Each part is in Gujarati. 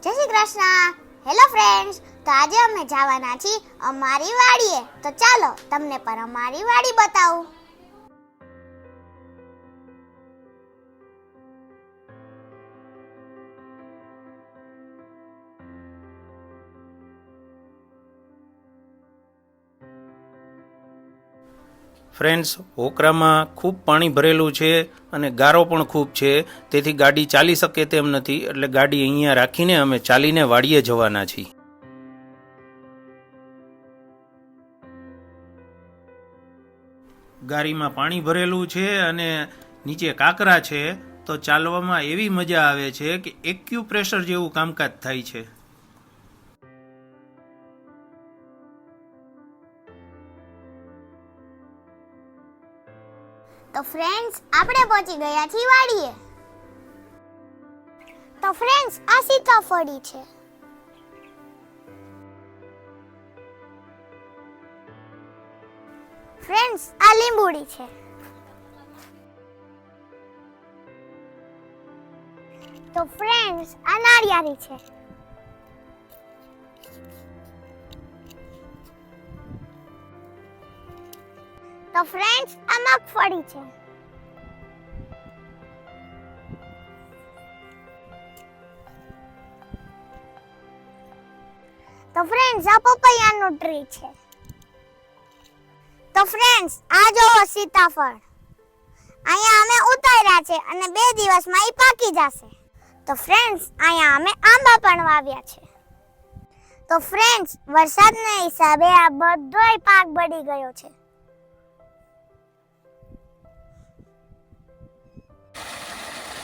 જય શ્રી કૃષ્ણ. હેલો ફ્રેન્ડ્સ, તો આજે અમે જવાના છીએ અમારી વાડીએ. તો ચાલો તમને પણ અમારી વાડી બતાવું. ફ્રેન્ડ્સ, ઓકરામાં ખૂબ પાણી ભરેલું છે અને ગારો પણ ખૂબ છે, તેથી ગાડી ચાલી શકે તેમ નથી. એટલે ગાડી અહીંયા રાખીને અમે ચાલીને વાડીએ જવાના છીએ. ગાડીમાં પાણી ભરેલું છે અને નીચે કાંકરા છે, તો ચાલવામાં એવી મજા આવે છે કે એક્યુપ્રેશર જેવું કામકાજ થાય છે. તો ફ્રેન્ડ્સ, આપણે પહોંચી ગયા છીએ વાડીએ. તો ફ્રેન્ડ્સ, આ સીતાફળી છે. ફ્રેન્ડ્સ, આ લીંબુડી છે. તો ફ્રેન્ડ્સ, આ નાળિયેરી છે. તો ફ્રેન્ડ્સ, આ મગફળી છે. તો ફ્રેન્ડ્સ, આ પપૈયાનું ટ્રી છે. તો ફ્રેન્ડ્સ, આ જોવો સીતાફળ. અહીંયા અમે ઉતાર્યા છે અને 2 દિવસમાં ઈ પાકી જશે. તો ફ્રેન્ડ્સ, અહીંયા અમે આંબા પણ વાવ્યા છે. તો ફ્રેન્ડ્સ, વરસાદના હિસાબે આ બધોય પાક બળી ગયો છે.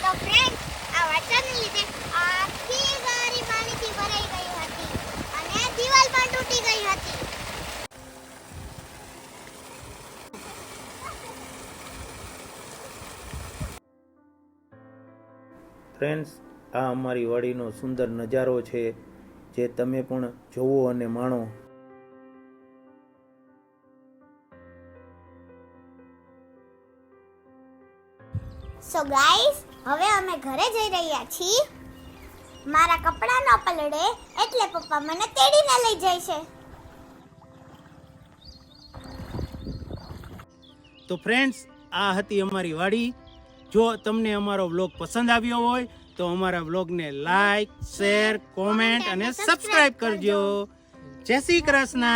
તો ફ્રેન્ડ્સ, આ વરસાદને લીધે આખી વાડી પાણીથી ભરાઈ ગઈ હતી અને દીવાલ પણ તૂટી ગઈ હતી. ફ્રેન્ડ્સ, આ અમારી વાડીનો સુંદર નજારો છે, જે તમે પણ જોવો અને માણો. સો ગાઈસ, હવે અમે ઘરે જઈ રહ્યા છીએ. મારા કપડાનો પલળે એટલે પપ્પા મને તેડીને લઈ જાય છે. તો ફ્રેન્ડ્સ, આ હતી અમારી વાડી. જો તમને અમારો વ્લોગ પસંદ આવ્યો હોય તો અમારા વ્લોગને લાઈક, શેર, કોમેન્ટ અને સબસ્ક્રાઇબ કરજો. જય શ્રી કૃષ્ણ.